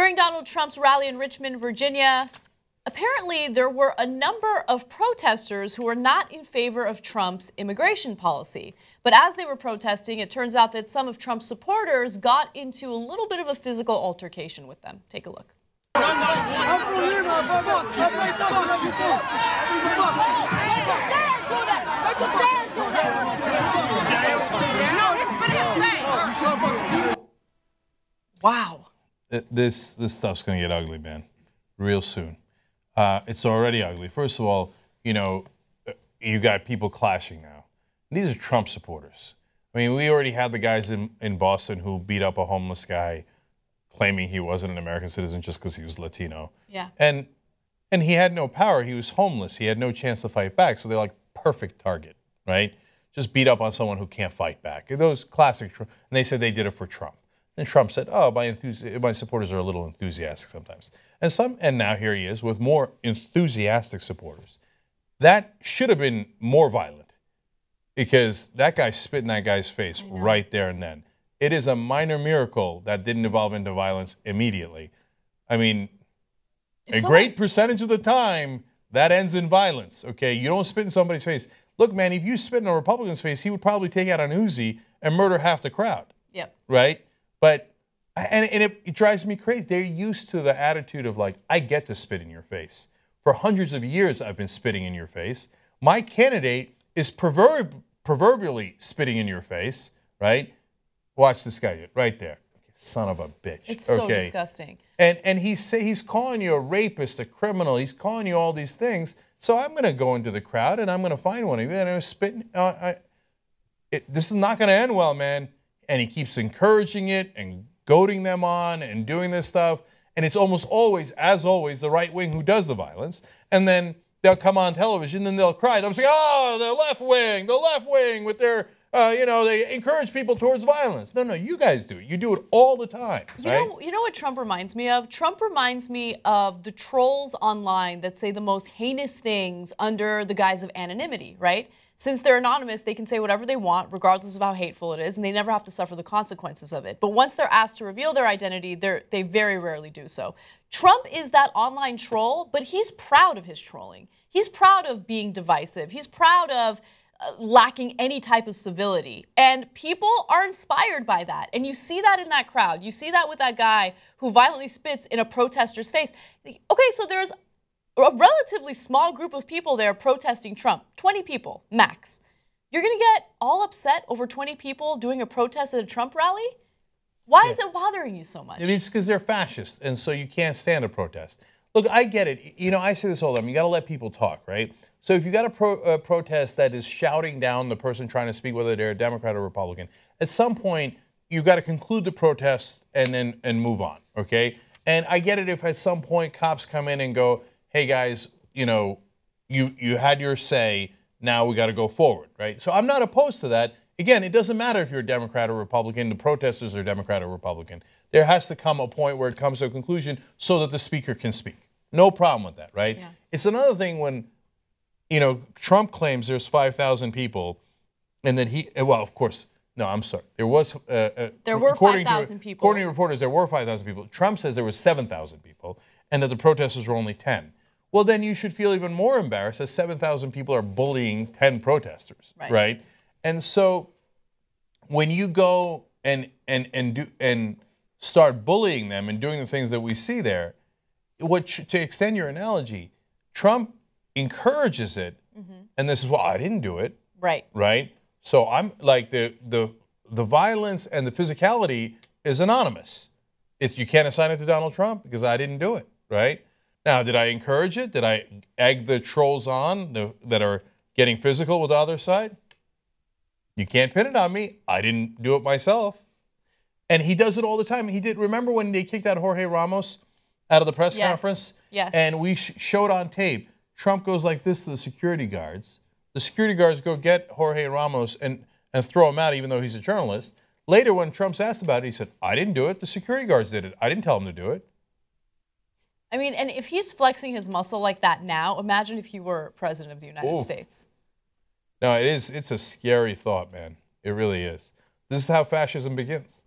During Donald Trump's rally in Richmond, Virginia, apparently there were a number of protesters who were not in favor of Trump's immigration policy. But as they were protesting, it turns out that some of Trump's supporters got into a little bit of a physical altercation with them. Take a look. Wow. This stuff's going to get ugly, man, real soon. It's already ugly. First of all, you know, you got people clashing now. These are Trump supporters. I mean, we already had the guys in Boston who beat up a homeless guy claiming he wasn't an American citizen just because he was Latino. Yeah. And he had no power. He was homeless. He had no chance to fight back. So they're like, perfect target, right? Just beat up on someone who can't fight back. Those classic, and they said they did it for Trump. And Trump said, oh, my supporters are a little enthusiastic sometimes. And now here he is with more enthusiastic supporters. That should have been more violent because that guy spit in that guy's face right there and then. It is a minor miracle that didn't evolve into violence immediately. I mean, a great percentage of the time, that ends in violence, okay? You don't spit in somebody's face. Look, man, if you spit in a Republican's face, he would probably take out an Uzi and murder half the crowd. Yep. Right? But, and it drives me crazy. They're used to the attitude of like, I get to spit in your face. For hundreds of years, I've been spitting in your face. My candidate is proverbially spitting in your face, right? Watch this guy right there. Son of a bitch. It's so disgusting. And he's calling you a rapist, a criminal. He's calling you all these things. So I'm going to go into the crowd and I'm going to find one of you and I'm spitting. This is not going to end well, man. And he keeps encouraging it and goading them on and doing this stuff. And it's almost always, as always, the right wing who does the violence. And then they'll come on television and they'll cry. They'll say, oh, the left wing with their, they encourage people towards violence. No, you guys do it. You do it all the time. You know what Trump reminds me of? Trump reminds me of the trolls online that say the most heinous things under the guise of anonymity, right? Since they're anonymous, they can say whatever they want, regardless of how hateful it is, and they never have to suffer the consequences of it. But once they're asked to reveal their identity, they very rarely do so. Trump is that online troll, but he's proud of his trolling. He's proud of being divisive. He's proud of lacking any type of civility. And people are inspired by that. And you see that in that crowd. You see that with that guy who violently spits in a protester's face. Okay, so there's a relatively small group of people there protesting Trump, 20 people max. You're going to get all upset over 20 people doing a protest at a Trump rally? Why is it bothering you so much? It's because they're fascists, and so you can't stand a protest. Look, I get it. You know, I say this all the time. You got to let people talk, right? So if you got a protest that is shouting down the person trying to speak, whether they're a Democrat or Republican, at some point you got to conclude the protest and move on, okay? And I get it if at some point cops come in and go, hey guys, you had your say, now we got to go forward, right? So I'm not opposed to that. Again, it doesn't matter if you're a Democrat or Republican, the protesters are Democrat or Republican. There has to come a point where it comes to a conclusion so that the speaker can speak. No problem with that, right? Yeah. It's another thing when, Trump claims there's 5,000 people and then well, of course, no, I'm sorry. There were 5,000 people. According to reporters, there were 5,000 people. Trump says there were 7,000 people and that the protesters were only 10. Well, then you should feel even more embarrassed that 7,000 people are bullying 10 protesters, right? And so when you go and start bullying them and doing the things that we see there, to extend your analogy, Trump encourages it, and this is, well, I didn't do it, right? So I'm like the violence and the physicality is anonymous. You can't assign it to Donald Trump because I didn't do it, right? Now, did I encourage it? Did I egg the trolls on that are getting physical with the other side? You can't pin it on me. I didn't do it myself. And he does it all the time. He did. Remember when they kicked out Jorge Ramos out of the press conference? Yes. And we showed on tape, Trump goes like this to the security guards. The security guards go get Jorge Ramos and throw him out even though he's a journalist. Later, when Trump's asked about it, he said, I didn't do it. The security guards did it. I didn't tell him to do it. I mean, and if he's flexing his muscle like that now, imagine if he were president of the United States. No, it's a scary thought, man. It really is. This is how fascism begins.